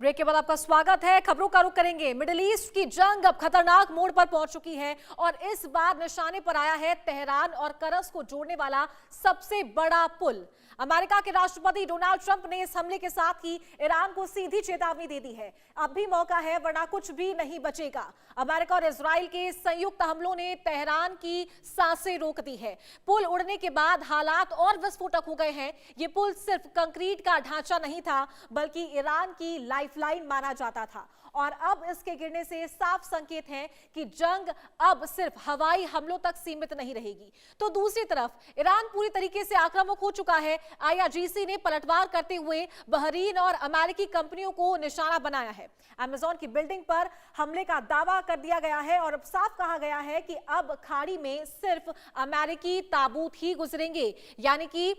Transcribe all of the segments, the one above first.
Break के बाद आपका स्वागत है। खबरों का रुख करेंगे। मिडिल ईस्ट की जंग अब खतरनाक मोड़ पर पहुंच चुकी है और इस बार निशाने पर आया है तेहरान और करस को जोड़ने वाला सबसे बड़ा पुल। अमेरिका के राष्ट्रपति डोनाल्ड ट्रंप ने इस हमले के साथ ही ईरान को सीधी चेतावनी दे दी है। अब भी मौका है वरना कुछ भी नहीं बचेगा। अमेरिका और इजराइल के संयुक्त हमलों ने तेहरान की सांसें रोक दी है। पुल उड़ने के बाद हालात और विस्फोटक हो गए हैं। ये पुल सिर्फ कंक्रीट का ढांचा नहीं था बल्कि ईरान की लाइफलाइन माना जाता था और अब इसके गिरने से साफ संकेत है कि जंग अब सिर्फ हवाई हमलों तक सीमित नहीं रहेगी। तो दूसरी तरफ ईरान पूरी तरीके से आक्रामक हो चुका है। IRGC ने पलटवार करते हुए बहरीन और अमेरिकी कंपनियों को निशाना बनाया है। अमेज़न की बिल्डिंग पर हमले का दावा कर दिया गया है और अब साफ कहा गया है कि अब खाड़ी में सिर्फ अमेरिकी ताबूत ही गुजरेंगे, यानी कि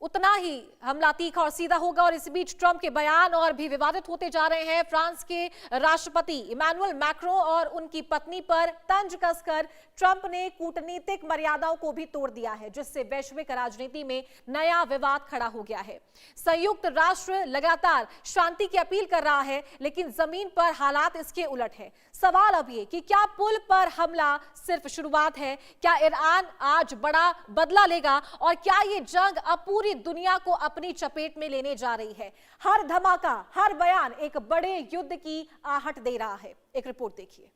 उतना ही हमला तीखा और सीधा होगा। और इस बीच ट्रंप के बयान और भी विवादित होते जा रहे हैं। फ्रांस के राष्ट्रपति इमैनुअल मैक्रों और उनकी पत्नी पर तंज कसकर ट्रंप ने कूटनीतिक मर्यादाओं को भी तोड़ दिया है, जिससे वैश्विक राजनीति में नया विवाद खड़ा हो गया है। संयुक्त राष्ट्र लगातार शांति की अपील कर रहा है, लेकिन जमीन पर हालात इसके उलट है। सवाल अब ये कि क्या पुल पर हमला सिर्फ शुरुआत है? क्या ईरान आज बड़ा बदला लेगा और क्या ये जंग अब पूरी दुनिया को अपनी चपेट में लेने जा रही है? हर धमाका, हर बयान एक बड़े युद्ध की आहट दे रहा है। एक रिपोर्ट देखिए।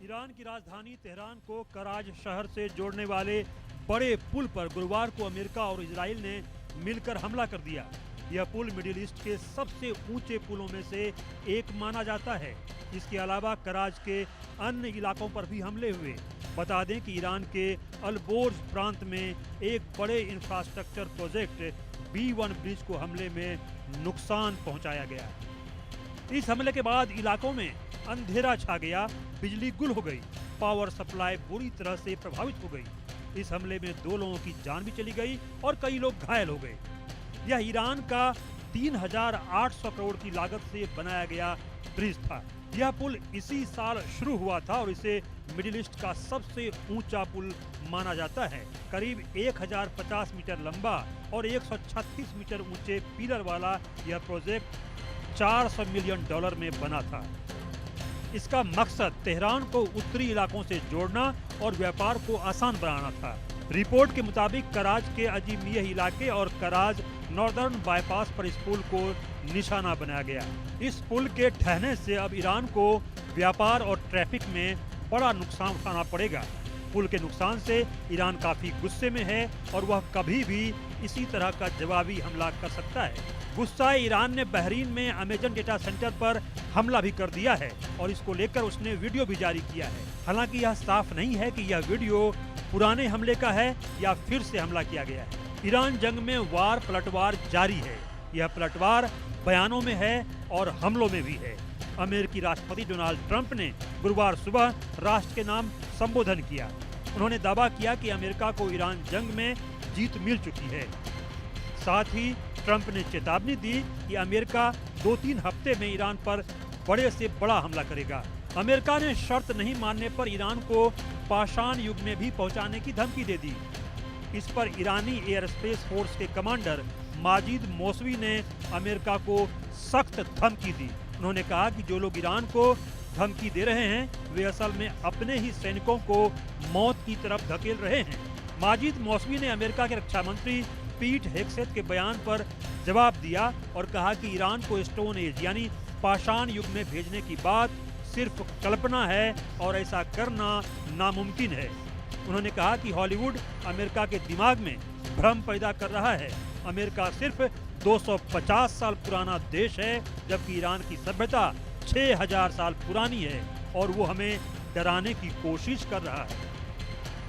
ईरान की राजधानी तेहरान को कराज शहर से जोड़ने वाले बड़े पुल पर गुरुवार को अमेरिका और इजराइल ने मिलकर हमला कर दिया। यह पुल मिडिल ईस्ट के सबसे ऊंचे पुलों में से एक माना जाता है। इसके अलावा कराज के अन्य इलाकों पर भी हमले हुए। बता दें कि ईरान के अलबोर्ज प्रांत में एक बड़े इंफ्रास्ट्रक्चर प्रोजेक्ट B1 ब्रिज को हमले में नुकसान पहुंचाया गया। इस हमले के बाद इलाकों में अंधेरा छा गया, बिजली गुल हो गई, पावर सप्लाई बुरी तरह से प्रभावित हो गई। इस हमले में 2 लोगों की जान भी चली गई और कई लोग घायल हो गए। यह ईरान का 3800 करोड़ की लागत से बनाया गया ब्रिज था। यह पुल इसी साल शुरू हुआ था और इसे मिडिल ईस्ट का सबसे ऊंचा पुल माना जाता है। करीब 1050 मीटर लंबा और 136 मीटर ऊंचे पिलर वाला यह प्रोजेक्ट $400 मिलियन में बना था। इसका मकसद तेहरान को उत्तरी इलाकों से जोड़ना और व्यापार को आसान बनाना था। रिपोर्ट के मुताबिक कराज के अजीमियह इलाके और कराज नॉर्दर्न बाईपास पर इस पुल को निशाना बनाया गया। इस पुल के ढहने से अब ईरान को व्यापार और ट्रैफिक में बड़ा नुकसान उठाना पड़ेगा। पुल के नुकसान से ईरान काफी गुस्से में है और वह कभी भी इसी तरह का जवाबी हमला कर सकता है। गुस्साए ईरान ने बहरीन में अमेजन डेटा सेंटर पर हमला भी कर दिया है और इसको लेकर उसने वीडियो भी जारी किया है। हालांकि यह साफ नहीं है कि यह वीडियो पुराने हमले का है या फिर से हमला किया गया है। ईरान जंग में वार पलटवार जारी है। यह पलटवार बयानों में है और हमलों में भी है। अमेरिकी राष्ट्रपति डोनाल्ड ट्रंप ने गुरुवार सुबह राष्ट्र के नाम संबोधन किया। उन्होंने दावा किया कि अमेरिका को ईरान जंग में जीत मिल चुकी है। साथ ही ट्रंप ने चेतावनी दी कि अमेरिका 2-3 हफ्ते में ईरान पर बड़े से बड़ा हमला करेगा। अमेरिका ने शर्त नहीं मानने पर ईरान को पाषाण युग में भी पहुंचाने की धमकी दे दी। इस पर ईरानी एयर स्पेस फोर्स के कमांडर माजिद मौसवी ने अमेरिका को सख्त धमकी दी। उन्होंने कहा कि जो लोग ईरान को धमकी दे रहे हैं वे असल में अपने ही सैनिकों को मौत की तरफ धकेल रहे हैं। माजिद मौसवी ने अमेरिका के रक्षा मंत्री पीट हेग्सेथ के बयान पर जवाब दिया और कहा कि ईरान को स्टोन एज यानी पाषाण युग में भेजने की बात सिर्फ कल्पना है और ऐसा करना नामुमकिन है। उन्होंने कहा कि हॉलीवुड अमेरिका के दिमाग में भ्रम पैदा कर रहा है। अमेरिका सिर्फ 250 साल पुराना देश है, जबकि ईरान की सभ्यता 6000 साल पुरानी है और वो हमें डराने की कोशिश कर रहा है।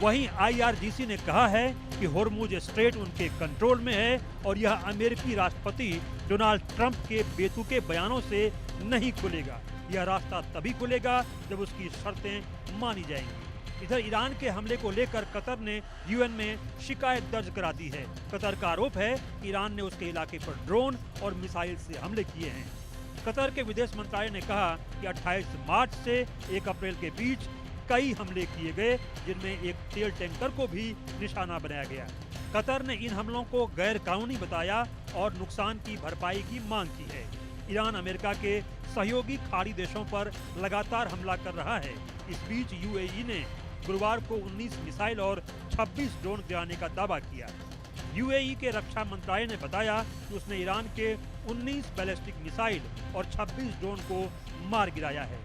वहीं IRGC ने कहा है कि होर्मुज स्ट्रेट उनके कंट्रोल में है और यह अमेरिकी राष्ट्रपति डोनाल्ड ट्रंप के बेतुके बयानों से नहीं खुलेगा। यह रास्ता तभी खुलेगा जब उसकी शर्तें मानी जाएंगी। इधर ईरान के हमले को लेकर कतर ने UN में शिकायत दर्ज करा दी है। कतर का आरोप है कि ईरान ने उसके इलाके पर ड्रोन और मिसाइल से हमले किए हैं। कतर के विदेश मंत्रालय ने कहा कि 28 मार्च से 1 अप्रैल के बीच कई हमले किए गए, जिनमें एक तेल टैंकर को भी निशाना बनाया गया। कतर ने इन हमलों को गैर कानूनी बताया और नुकसान की भरपाई की मांग की है। ईरान अमेरिका के सहयोगी खाड़ी देशों पर लगातार हमला कर रहा है। इस बीच यूएई ने गुरुवार को 19 मिसाइल और 26 ड्रोन गिराने का दावा किया। यूएई के रक्षा मंत्रालय ने बताया कि उसने ईरान के 19 बैलिस्टिक मिसाइल और 26 ड्रोन को मार गिराया है।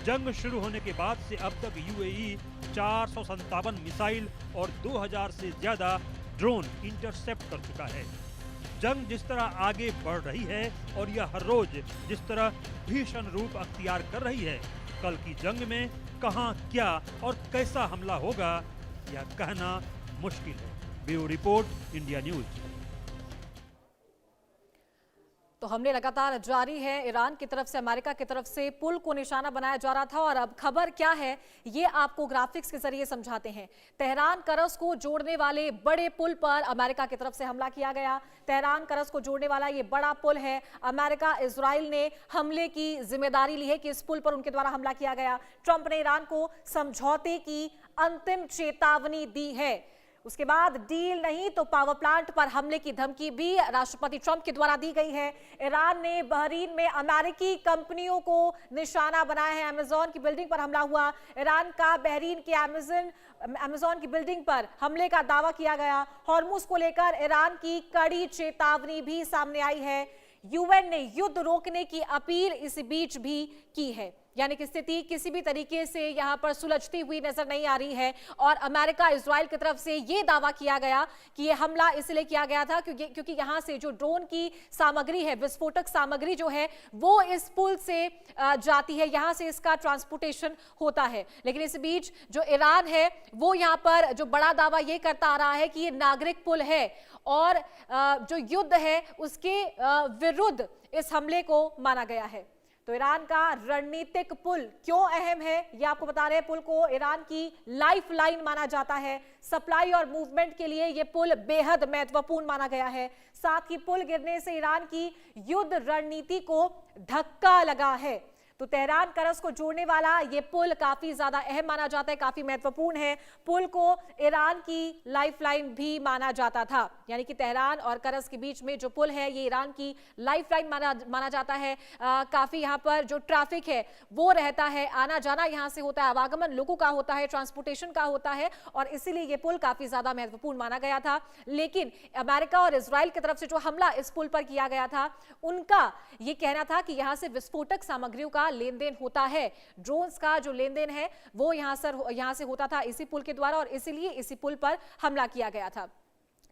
जंग शुरू होने के बाद से अब तक यूएई 457 मिसाइल और 2000 से ज्यादा ड्रोन इंटरसेप्ट कर चुका है। जंग जिस तरह आगे बढ़ रही है और यह हर रोज जिस तरह भीषण रूप अख्तियार कर रही है, कल की जंग में कहां, क्या और कैसा हमला होगा यह कहना मुश्किल है। Bureau report, India news. तो हमले लगातार जारी है। ईरान की तरफ से, अमेरिका की तरफ से पुल को निशाना बनाया जा रहा था और अब खबर क्या है ये आपको ग्राफिक्स के जरिए समझाते हैं। तेहरान करस को जोड़ने वाले बड़े पुल पर अमेरिका की तरफ से हमला किया गया। तेहरान करस को जोड़ने वाला ये बड़ा पुल है। अमेरिका, इजराइल ने हमले की जिम्मेदारी ली है कि इस पुल पर उनके द्वारा हमला किया गया। ट्रंप ने ईरान को समझौते की अंतिम चेतावनी दी है। उसके बाद डील नहीं तो पावर प्लांट पर हमले की धमकी भी राष्ट्रपति ट्रंप के द्वारा दी गई है। ईरान ने बहरीन में अमेरिकी कंपनियों को निशाना बनाया है। अमेज़न की बिल्डिंग पर हमला हुआ। ईरान का बहरीन के अमेज़न की बिल्डिंग पर हमले का दावा किया गया। हॉर्मुज को लेकर ईरान की कड़ी चेतावनी भी सामने आई है। यूएन ने युद्ध रोकने की अपील इस बीच भी की है, यानी कि स्थिति किसी भी तरीके से यहां पर सुलझती हुई नजर नहीं आ रही है। और अमेरिका, इजराइल की तरफ से यह दावा किया गया कि यह हमला इसलिए किया गया था क्योंकि यहां से जो ड्रोन की सामग्री है, विस्फोटक सामग्री जो है वो इस पुल से जाती है, यहां से इसका ट्रांसपोर्टेशन होता है। लेकिन इस बीच जो ईरान है वो यहां पर जो बड़ा दावा यह करता आ रहा है कि यह नागरिक पुल है और जो युद्ध है उसके विरुद्ध इस हमले को माना गया है। तो ईरान का रणनीतिक पुल क्यों अहम है ये आपको बता रहे हैं। पुल को ईरान की लाइफलाइन माना जाता है। सप्लाई और मूवमेंट के लिए यह पुल बेहद महत्वपूर्ण माना गया है। साथ ही पुल गिरने से ईरान की युद्ध रणनीति को धक्का लगा है। तो तेहरान करस को जोड़ने वाला ये पुल काफी ज्यादा अहम माना जाता है, काफी महत्वपूर्ण है। पुल को ईरान की लाइफलाइन भी माना जाता था, यानी कि तेहरान और करस के बीच में जो पुल है ये ईरान की लाइफलाइन माना जाता है। काफी यहाँ पर जो ट्रैफिक है वो रहता है, आना जाना यहाँ से होता है, आवागमन लोगों का होता है, ट्रांसपोर्टेशन का होता है और इसीलिए ये पुल काफी ज्यादा महत्वपूर्ण माना गया था। लेकिन अमेरिका और इजराइल की तरफ से जो हमला इस पुल पर किया गया था, उनका ये कहना था कि यहाँ से विस्फोटक सामग्रियों का लेन देन होता है। ड्रोन्स का जो लेन देन है वो यहां से होता था इसी पुल के द्वारा और इसीलिए इसी पुल पर हमला किया गया था।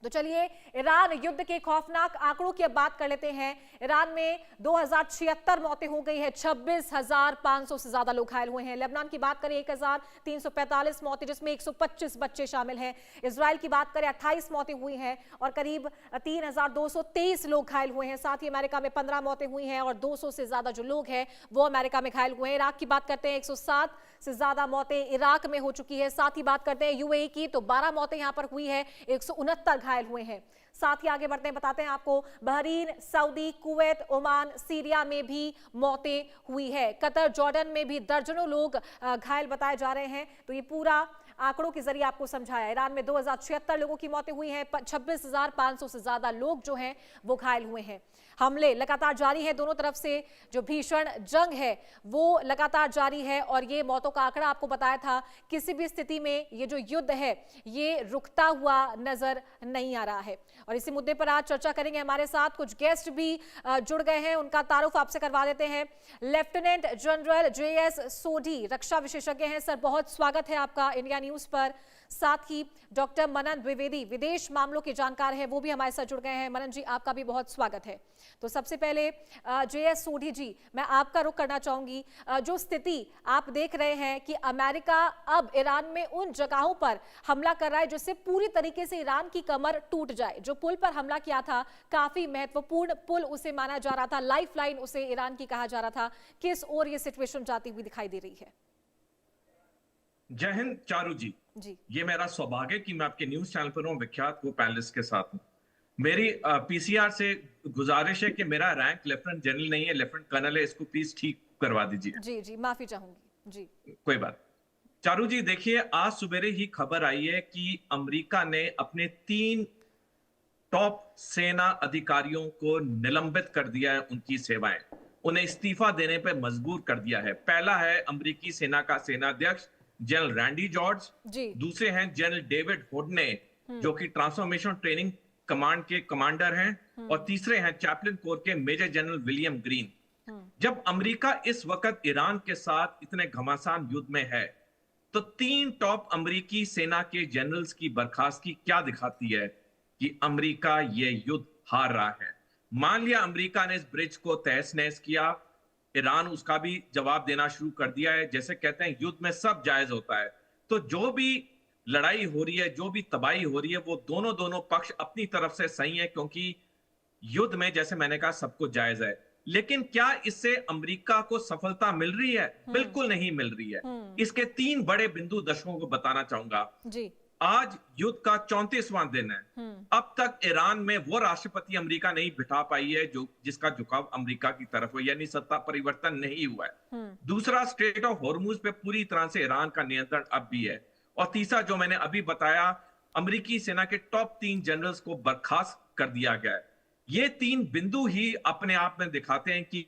तो चलिए ईरान युद्ध के खौफनाक आंकड़ों की अब बात कर लेते हैं। ईरान में 2076 मौतें हो गई है, 26,500 से ज्यादा लोग घायल हुए हैं। लेबनान की बात करें 1,345 मौतें, जिसमें 125 बच्चे शामिल हैं। इजराइल की बात करें 28 मौतें हुई हैं और करीब 3,223 लोग घायल हुए हैं। साथ ही अमेरिका में 15 मौतें हुई हैं और 200 से ज्यादा जो लोग हैं वो अमेरिका में घायल हुए हैं। इराक की बात करते हैं 107 से ज्यादा मौतें इराक में हो चुकी है। साथ ही बात करते हैं यूएई की, तो 12 मौतें यहां पर हुई है, 169 घायल हुए हैं। साथ ही आगे बढ़ते हैं, बताते हैं आपको Bahrain, Saudi, Kuwait, Oman, Syria में भी मौतें हुई है। कतर, जॉर्डन में भी दर्जनों लोग घायल बताए जा रहे हैं। तो ये पूरा आंकड़ों के जरिए आपको समझाया। ईरान में 2076 लोगों की मौतें हुई हैं, 26,500 से ज्यादा लोग जो हैं वो घायल हुए हैं। हमले लगातार जारी है, दोनों तरफ से जो भीषण जंग है वो लगातार जारी है और ये मौतों का आंकड़ा आपको बताया था। किसी भी स्थिति में ये जो युद्ध है ये रुकता हुआ नजर नहीं आ रहा है। और इसी मुद्दे पर आज चर्चा करेंगे। हमारे साथ कुछ गेस्ट भी जुड़ गए हैं, उनका तारुफ आपसे करवा देते हैं। लेफ्टिनेंट जनरल JS सोढी रक्षा विशेषज्ञ हैं। सर, बहुत स्वागत है आपका इंडिया न्यूज पर। साथ ही डॉक्टर मनन द्विवेदी विदेश मामलों के जानकार हैं, वो भी हमारे साथ जुड़ गए हैं। मनन जी, आपका भी बहुत स्वागत है। तो सबसे पहले JS सोढी जी, मैं आपका रुख करना चाहूंगी। जो स्थिति आप देख रहे हैं कि अमेरिका अब ईरान में उन जगहों पर हमला कर रहा है जिससे पूरी तरीके से ईरान की कमर टूट जाए। जो पुल पर हमला किया था, काफी महत्वपूर्ण पुल उसे माना जा रहा था, लाइफलाइन उसे ईरान की कहा जा रहा था। किस ओर ये सिचुएशन जाती हुई दिखाई दे रही है? जय हिंद चारू जी। ये मेरा सौभाग्य कि मैं आपके न्यूज चैनल पर हूँ, विख्यात को पैनलिस्ट के साथ हूँ। मेरी पीसीआर से गुजारिश है कि मेरा रैंक लेफ्टिनेंट जनरल नहीं है, लेफ्टिनेंट कर्नल है, इसको प्लीज ठीक करवा दीजिए। जी जी, माफी चाहूंगी जी। कोई बात। चारू जी देखिए, आज सुबेरे ही खबर आई है कि अमेरिका ने अपने 3 टॉप सेना अधिकारियों को निलंबित कर दिया है, उनकी सेवाएं, उन्हें इस्तीफा देने पर मजबूर कर दिया है। पहला है अमेरिकी सेना का सेनाध्यक्ष जनरल रैंडी जॉर्ज, दूसरे हैं जनरल डेविड होडने जो कि ट्रांसफॉर्मेशन ट्रेनिंग कमांड के कमांडर हैं, और तीसरे हैं चैपलिन कोर के मेजर जनरल विलियम ग्रीन। जब अमेरिका इस वक्त ईरान के साथ इतने घमासान युद्ध में है, तो 3 टॉप अमेरिकी सेना के जनरल्स की बर्खास्तगी क्या दिखाती है कि अमेरिका ये युद्ध हार रहा है। मान लिया अमेरिका ने इस ब्रिज को तहस नहस किया, ईरान उसका भी जवाब देना शुरू कर दिया है। जैसे कहते हैं युद्ध में सब जायज होता है, तो जो भी लड़ाई हो रही है, जो भी तबाही हो रही है, वो दोनों पक्ष अपनी तरफ से सही है, क्योंकि युद्ध में जैसे मैंने कहा सब कुछ जायज है। लेकिन क्या इससे अमेरिका को सफलता मिल रही है? बिल्कुल नहीं मिल रही है। इसके 3 बड़े बिंदु दर्शकों को बताना चाहूंगा जी। आज युद्ध का 34वां दिन है। अब तक ईरान में वो राष्ट्रपति अमेरिका नहीं बिठा पाई है जो जिसका झुकाव अमेरिका की तरफ हो, यानी सत्ता परिवर्तन नहीं हुआ है। दूसरा, स्ट्रेट ऑफ हॉर्मुज पे पूरी तरह से ईरान का नियंत्रण अब भी है। और तीसरा, जो मैंने अभी बताया, अमेरिकी सेना के टॉप 3 जनरल्स को बर्खास्त कर दिया गया है। ये 3 बिंदु ही अपने आप में दिखाते हैं कि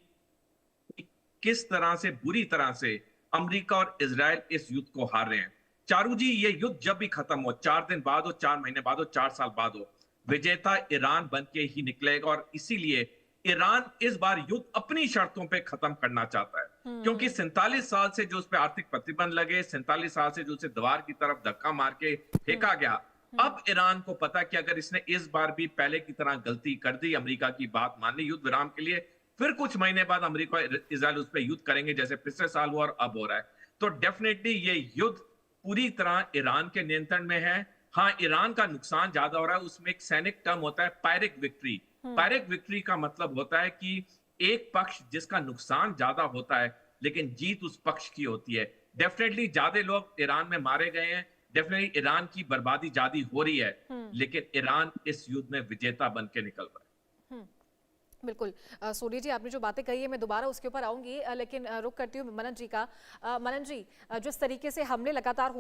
किस तरह से बुरी तरह से अमेरिका और इजराइल इस युद्ध को हार रहे हैं। चारू जी, ये युद्ध जब भी खत्म हो, 4 दिन बाद हो, 4 महीने बाद हो, 4 साल बाद हो, विजेता ईरान बन के ही निकलेगा। और इसीलिए ईरान इस बार युद्ध अपनी शर्तों पे खत्म करना चाहता है, क्योंकि 47 साल से जो उस पर आर्थिक प्रतिबंध लगे, 47 साल से जो उसे दीवार की तरफ धक्का मार के फेंका गया, अब ईरान को पता कि अगर इसने इस बार भी पहले की तरह गलती कर दी, अमेरिका की बात मान ली युद्ध विराम के लिए, फिर कुछ महीने बाद अमेरिका और इजराइल उस पर युद्ध करेंगे जैसे पिछले साल हुआ और अब हो रहा है। तो डेफिनेटली ये युद्ध पूरी तरह ईरान के नियंत्रण में है। हाँ, ईरान का नुकसान ज्यादा हो रहा है। उसमें एक सैनिक टर्म होता है पायरेक विक्ट्री। पायरेक विक्ट्री का मतलब होता है कि एक पक्ष जिसका नुकसान ज्यादा होता है लेकिन जीत उस पक्ष की होती है। डेफिनेटली ज्यादा लोग ईरान में मारे गए हैं, डेफिनेटली ईरान की बर्बादी ज्यादा हो रही है, लेकिन ईरान इस युद्ध में विजेता बन के निकल रहा है। बिल्कुल सोनी जी, आपने जो बातें कही है मैं दोबारा उसके ऊपर आऊंगी, लेकिन रुक करती हूँ मनन जी का। मनन जी, जिस तरीके से हमले लगातार